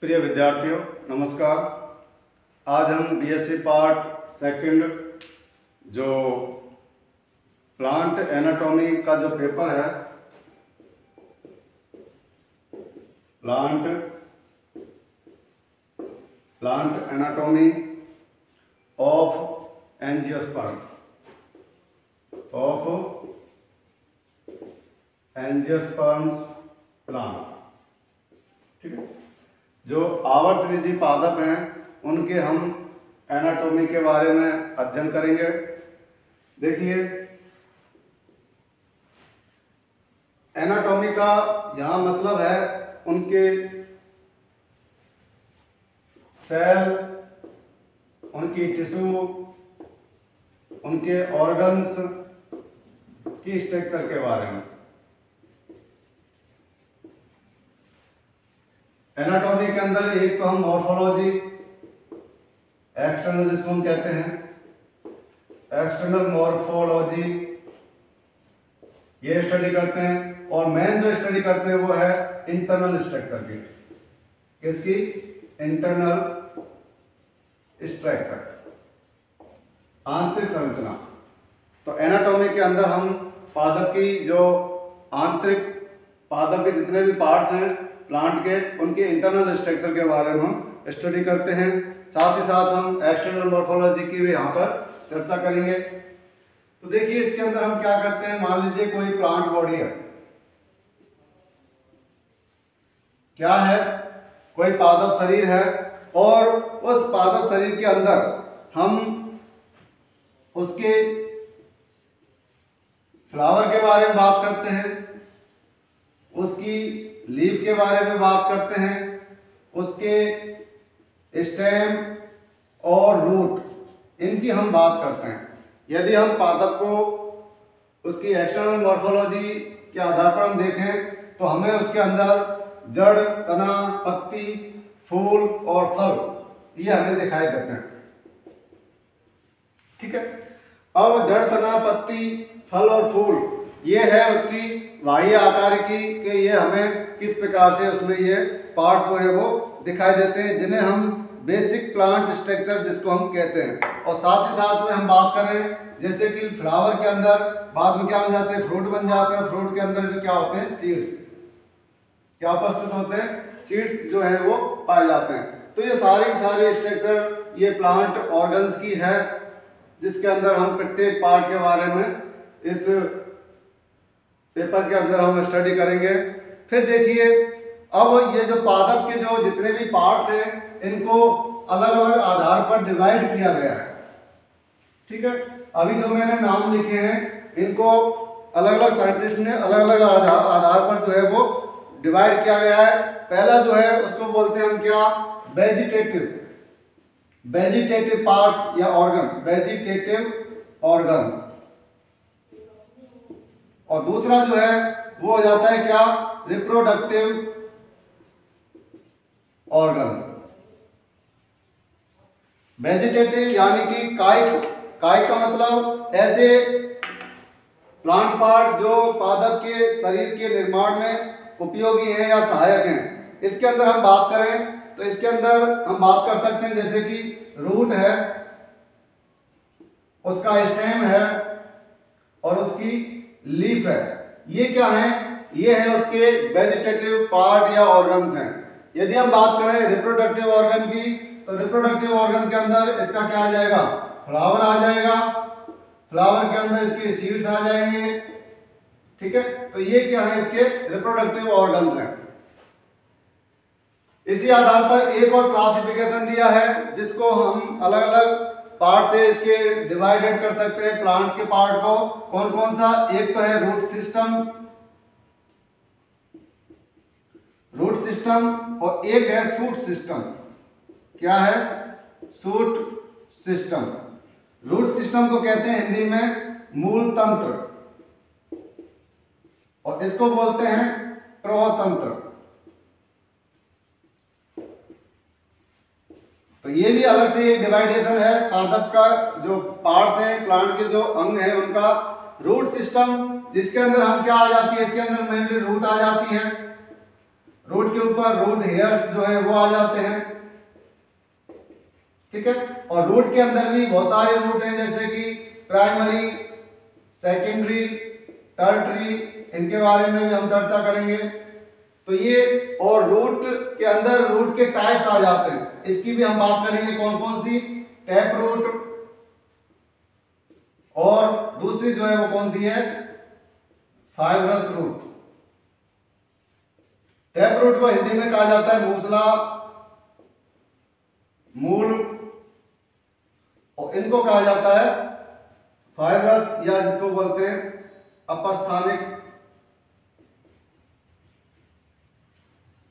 प्रिय विद्यार्थियों नमस्कार। आज हम बीएससी पार्ट सेकंड जो प्लांट एनाटॉमी का जो पेपर है, plant anatomy of angiosperm plant, ठीक है। जो आवर्तवीजी पादप हैं उनके हम एनाटॉमी के बारे में अध्ययन करेंगे। देखिए, एनाटॉमी का यहाँ मतलब है उनके सेल, उनकी टिश्यू, उनके ऑर्गन्स की स्ट्रक्चर के बारे में। एनाटॉमी के अंदर एक तो हम मॉर्फोलॉजी एक्सटर्नल, जिसको हम कहते हैं एक्सटर्नल मॉर्फोलॉजी, ये स्टडी करते हैं, और मेन जो स्टडी करते हैं वो है इंटरनल स्ट्रक्चर की। किसकी? इंटरनल स्ट्रक्चर, आंतरिक संरचना। तो एनाटॉमी के अंदर हम पादप की जो आंतरिक पादप के जितने भी पार्ट्स हैं प्लांट के, उनके इंटरनल स्ट्रक्चर के बारे में हम स्टडी करते हैं। साथ ही साथ हम एक्सटर्नल मॉर्फोलॉजी की भी यहाँ पर चर्चा करेंगे। तो देखिए, इसके अंदर हम क्या करते हैं। मान लीजिए कोई प्लांट बॉडी है, क्या है, कोई पादप शरीर है, और उस पादप शरीर के अंदर हम उसके फ्लावर के बारे में बात करते हैं, उसकी लीफ के बारे में बात करते हैं, उसके स्टेम और रूट, इनकी हम बात करते हैं। यदि हम पादप को उसकी एक्सटर्नल मॉर्फोलॉजी के आधार पर हम देखें तो हमें उसके अंदर जड़, तना, पत्ती, फूल और फल ये हमें दिखाई देते हैं, ठीक है। अब जड़, तना, पत्ती, फल और फूल ये है उसकी बाह्य आकार की कि ये हमें किस प्रकार से उसमें ये पार्ट्स जो है वो दिखाई देते हैं, जिन्हें हम बेसिक प्लांट स्ट्रक्चर जिसको हम कहते हैं। और साथ ही साथ में हम बात करें जैसे कि फ्लावर के अंदर बाद में क्या बन जाते हैं, फ्रूट बन जाते हैं। फ्रूट के अंदर भी क्या होते हैं, सीड्स क्या उपस्थित होते हैं, सीड्स जो है वो पाए जाते हैं। तो ये सारे स्ट्रक्चर ये प्लांट ऑर्गन्स की है, जिसके अंदर हम प्रत्येक पार्ट के बारे में इस पेपर के अंदर हम स्टडी करेंगे। फिर देखिए, अब ये जो पादप के जो जितने भी पार्ट्स हैं इनको अलग अलग आधार पर डिवाइड किया गया है, ठीक है। अभी जो मैंने नाम लिखे हैं इनको अलग अलग साइंटिस्ट ने अलग अलग आधार पर जो है वो डिवाइड किया गया है। पहला जो है उसको बोलते हैं हम क्या, वेजिटेटिव पार्ट्स या ऑर्गन, वेजिटेटिव ऑर्गन्स। और दूसरा जो है वो हो जाता है क्या, रिप्रोडक्टिव ऑर्गन्स। वेजिटेटिव यानी कि कायिक का मतलब ऐसे प्लांट पार्ट जो पादप के शरीर के निर्माण में उपयोगी हैं या सहायक हैं। इसके अंदर हम बात करें तो इसके अंदर हम बात कर सकते हैं जैसे कि रूट है, उसका स्टेम है और उसकी लीफ है। ये क्या है, ये है उसके वेजिटेटिव पार्ट या ऑर्गन्स हैं। यदि हम बात करें रिप्रोडक्टिव ऑर्गन की, तो रिप्रोडक्टिव ऑर्गन के अंदर इसका क्या आ जाएगा, फ्लावर आ जाएगा। फ्लावर के अंदर इसके सीड्स आ जाएंगे, ठीक है। तो ये क्या है, इसके रिप्रोडक्टिव ऑर्गन्स हैं। इसी आधार पर एक और क्लासिफिकेशन दिया है जिसको हम अलग अलग पार्ट से इसके डिवाइडेड कर सकते हैं प्लांट्स के पार्ट को। कौन कौन सा, एक तो है रूट सिस्टम और एक है शूट सिस्टम। क्या है, शूट सिस्टम। रूट सिस्टम को कहते हैं हिंदी में मूल तंत्र, और इसको बोलते हैं प्रवाहतंत्र। तो ये भी अलग से एक डिवाइडेशन है पादप का, जो पार्ट्स हैं प्लांट के जो अंग हैं उनका। रूट सिस्टम जिसके अंदर हम क्या आ जाती है, इसके अंदर मेनली रूट आ जाती है। रूट के ऊपर रूट हेयर्स जो है वो आ जाते हैं, ठीक है। और रूट के अंदर भी बहुत सारे रूट हैं, जैसे कि प्राइमरी, सेकेंडरी, टर्टरी, इनके बारे में भी हम चर्चा करेंगे। तो ये, और रूट के अंदर रूट के टाइप्स आ जाते हैं, इसकी भी हम बात करेंगे कौन कौन सी, टैप रूट, और दूसरी जो है वो कौन सी है, फाइब्रस रूट। टैप रूट को हिंदी में कहा जाता है मूसला, मूल, और इनको कहा जाता है फाइब्रस, या जिसको बोलते हैं अपस्थानिक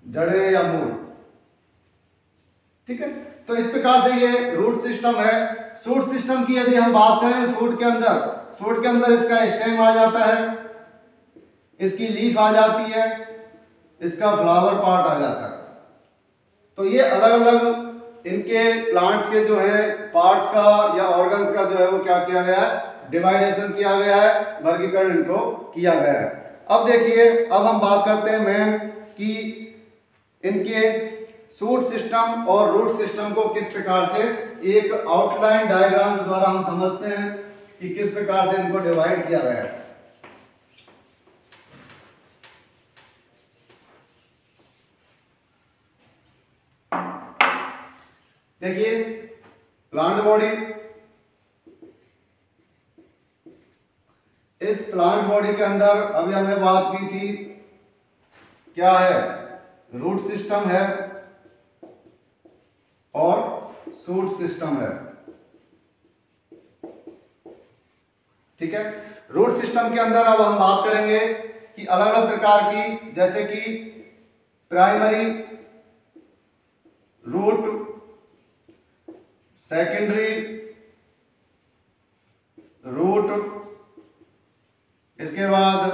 जड़ें या मूल, ठीक है। तो इस प्रकार से ये रूट सिस्टम है। शूट सिस्टम की यदि हम बात करें, शूट के अंदर इसका स्टेम आ जाता है, इसकी लीफ आ जाती है, इसका फ्लावर पार्ट आ जाता है। तो ये अलग अलग इनके प्लांट्स के जो है पार्ट्स का या ऑर्गन्स का जो है वो क्या किया गया है, डिवाइडेशन किया गया है, वर्गीकरण इनको किया गया है। अब देखिए, अब हम बात करते हैं मैम कि इनके शूट सिस्टम और रूट सिस्टम को किस प्रकार से एक आउटलाइन डायग्राम के द्वारा हम समझते हैं कि किस प्रकार से इनको डिवाइड किया गया है। देखिए, प्लांट बॉडी, इस प्लांट बॉडी के अंदर अभी हमने बात की थी, क्या है, रूट सिस्टम है और शूट सिस्टम है, ठीक है। रूट सिस्टम के अंदर अब हम बात करेंगे कि अलग अलग प्रकार की, जैसे कि प्राइमरी रूट, सेकेंडरी रूट, इसके बाद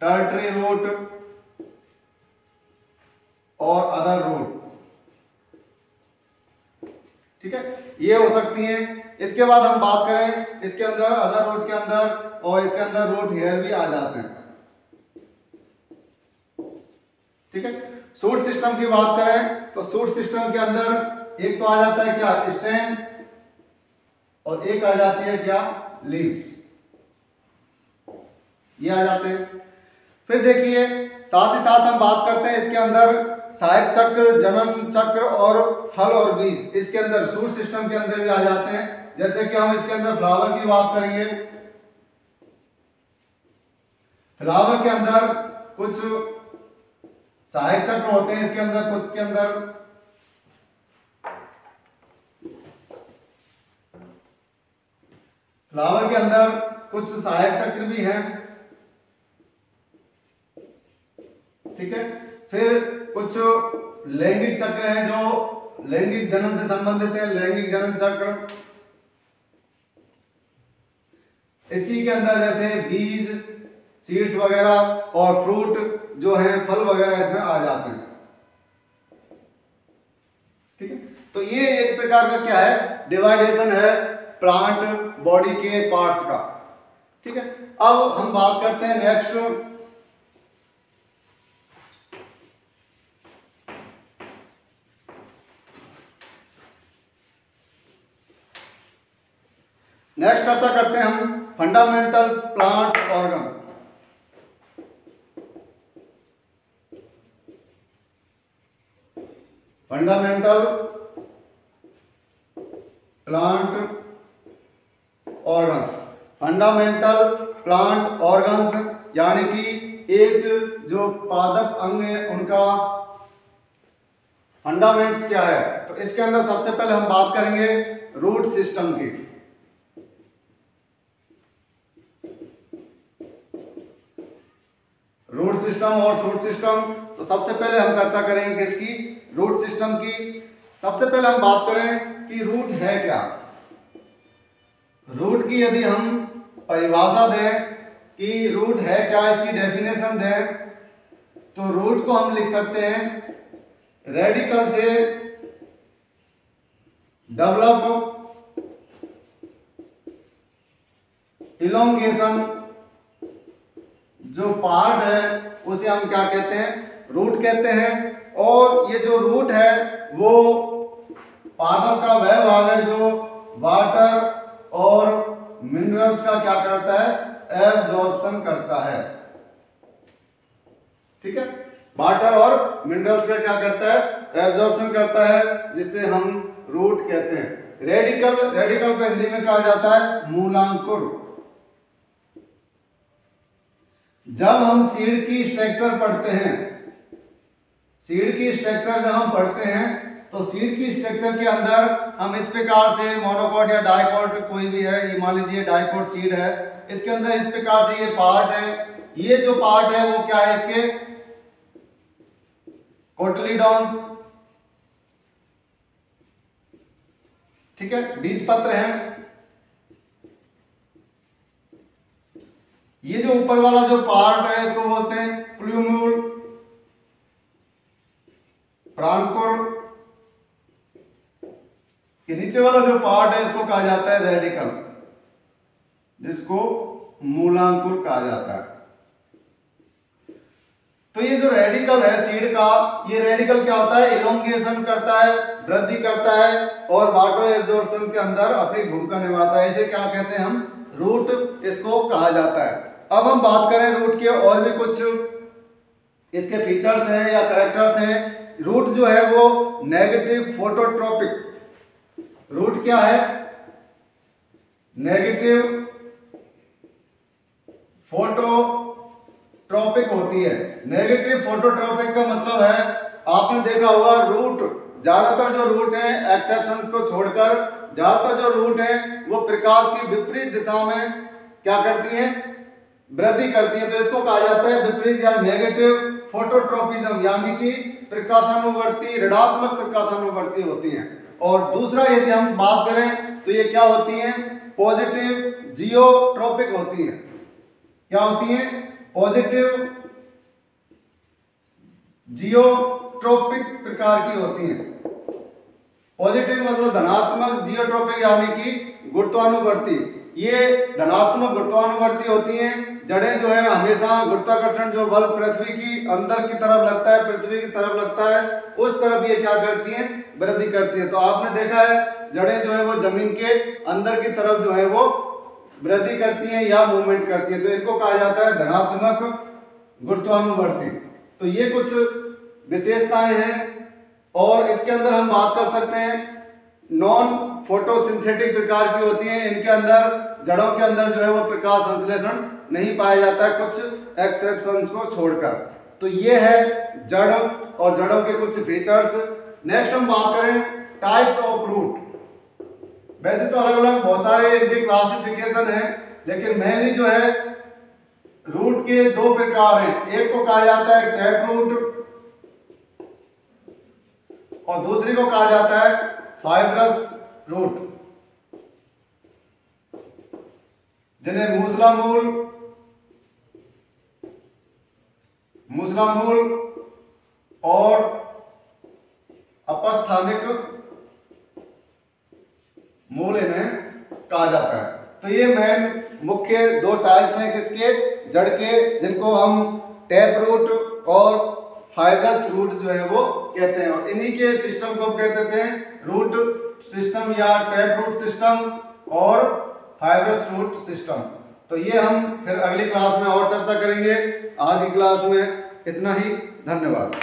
टर्टरी रूट और अदर रूट, ठीक है, ये हो सकती हैं। इसके बाद हम बात करें इसके अंदर अदर रूट के अंदर, और इसके अंदर रूट हेयर भी आ जाते हैं, ठीक है। शूट सिस्टम की बात करें तो शूट सिस्टम के अंदर एक तो आ जाता है क्या, स्टेम, और एक आ जाती है क्या, लीव्स, ये आ जाते हैं। फिर देखिए, साथ ही साथ हम बात करते हैं इसके अंदर सहायक चक्र, जनन चक्र और फल और बीज, इसके अंदर शूट सिस्टम के अंदर भी आ जाते हैं। जैसे कि हम इसके अंदर फ्लावर की बात करेंगे, फ्लावर के अंदर कुछ सहायक चक्र होते हैं, इसके अंदर कुछ के अंदर फ्लावर के अंदर कुछ सहायक चक्र भी हैं, ठीक है। फिर कुछ लैंगिक चक्र हैं जो लैंगिक जनन से संबंधित है, लैंगिक जनन चक्र। इसी के अंदर जैसे बीज, सीड्स वगैरह और फ्रूट जो है, फल वगैरह इसमें आ जाते हैं, ठीक है। तो ये एक प्रकार का क्या है, डिवाइडेशन है प्लांट बॉडी के पार्ट्स का, ठीक है। अब हम बात करते हैं नेक्स्ट चर्चा करते हैं हम fundamental plants organs. Fundamental plant organs, fundamental plant organs यानी कि एक जो पादप अंग है उनका फंडामेंट्स क्या है। तो इसके अंदर सबसे पहले हम बात करेंगे रूट सिस्टम की। रूट सिस्टम और शूट सिस्टम, तो सबसे पहले हम चर्चा करेंगे किसकी, रूट सिस्टम की। सबसे पहले हम बात करें कि रूट है क्या। रूट की यदि हम परिभाषा दें कि रूट है क्या, इसकी डेफिनेशन दें, तो रूट को हम लिख सकते हैं रेडिकल से डेवलप इलोंगेशन जो पार्ट है उसे हम क्या कहते हैं, रूट कहते हैं। और ये जो रूट है वो पादप का वह भाग है जो वाटर और मिनरल्स का क्या करता है, एब्जॉर्प्शन करता है। ठीक है, वाटर और मिनरल्स का क्या करता है, एब्जॉर्प्शन करता है, जिससे हम रूट कहते हैं। रेडिकल, रेडिकल को हिंदी में कहा जाता है मूलांकुर। जब हम सीड की स्ट्रक्चर पढ़ते हैं, सीड की स्ट्रक्चर जब हम पढ़ते हैं तो सीड की स्ट्रक्चर के अंदर हम इस प्रकार से मोनोकॉट या डाइकॉट कोई भी है, ये मान लीजिए डाइकॉट सीड है, इसके अंदर इस प्रकार से ये पार्ट है, ये जो पार्ट है वो क्या है, इसके कोटिलीडॉन्स, ठीक है, बीज पत्र हैं। ये जो ऊपर वाला जो पार्ट है इसको बोलते हैं प्लूम्यूल, प्रांकुर। ये नीचे वाला जो पार्ट है इसको कहा जाता है रेडिकल, जिसको मूलांकुर कहा जाता है। तो ये जो रेडिकल है सीड का, ये रेडिकल क्या होता है, इलोंगेशन करता है, वृद्धि करता है और वाटर एब्जॉर्प्शन के अंदर अपनी भूमिका निभाता है। इसे क्या कहते हैं हम, रूट इसको कहा जाता है। अब हम बात करें रूट के और भी कुछ इसके फीचर्स हैं या कैरेक्टर्स हैं। रूट जो है वो नेगेटिव फोटोट्रोपिक, रूट क्या है, नेगेटिव फोटोट्रोपिक होती है। नेगेटिव फोटोट्रोपिक का मतलब है, आपने देखा होगा रूट, ज्यादातर जो रूट है एक्सेप्शंस को छोड़कर ज्यादातर जो रूट है वो प्रकाश की विपरीत दिशा में क्या करती है, वृद्धि करती है। तो इसको कहा जाता है विपरीत या नेगेटिव फोटोट्रोपिज्म, यानी कि प्रकाशानुवर्ती, ऋणात्मक प्रकाशानुवर्ती होती हैं। और दूसरा यदि हम बात करें तो ये क्या होती हैं, पॉजिटिव जियोट्रोपिक होती हैं। क्या होती हैं, पॉजिटिव जियोट्रोपिक प्रकार की होती हैं। पॉजिटिव मतलब धनात्मक, जियोट्रोपिक यानी कि गुरुत्वानुवर्ती। ये धनात्मक गुरुत्वानुवर्ती होती हैं। जड़ें जो है हमेशा गुरुत्वाकर्षण जो बल पृथ्वी की अंदर की तरफ लगता है, पृथ्वी की तरफ लगता है, उस तरफ ये क्या करती हैं, वृद्धि करती है। तो आपने देखा है जड़ें जो है वो जमीन के अंदर की तरफ जो है वो वृद्धि करती हैं या मूवमेंट करती हैं। तो इनको कहा जाता है धनात्मक गुरुत्वानुवर्ती। तो ये कुछ विशेषताएं हैं। और इसके अंदर हम बात कर सकते हैं नॉन फोटोसिंथेटिक प्रकार की होती हैं। इनके अंदर, जड़ों के अंदर जो है वो प्रकाश संश्लेषण नहीं पाया जाता है, कुछ एक्सेप्शंस को छोड़कर। तो ये है जड़ और जड़ों के कुछ फीचर्स। नेक्स्ट हम बात करें टाइप्स ऑफ रूट। वैसे तो अलग अलग बहुत सारे इनके क्लासिफिकेशन है, लेकिन मेनली जो है रूट के दो प्रकार हैं। एक को कहा जाता है टैप रूट और दूसरी को कहा जाता है फाइब्रस रूट, जिन्हें मूसला मूल और अपस्थानिक मूल इन्हें कहा जाता है। तो ये मेन मुख्य दो टाइप्स हैं किसके, जड़ के, जिनको हम टैप रूट और फाइब्रस रूट जो है वो कहते हैं। और इन्हीं के सिस्टम को हम कहते थे रूट सिस्टम या टैप रूट सिस्टम और फाइब्रस रूट सिस्टम। तो ये हम फिर अगली क्लास में और चर्चा करेंगे। आज की क्लास में इतना ही, धन्यवाद।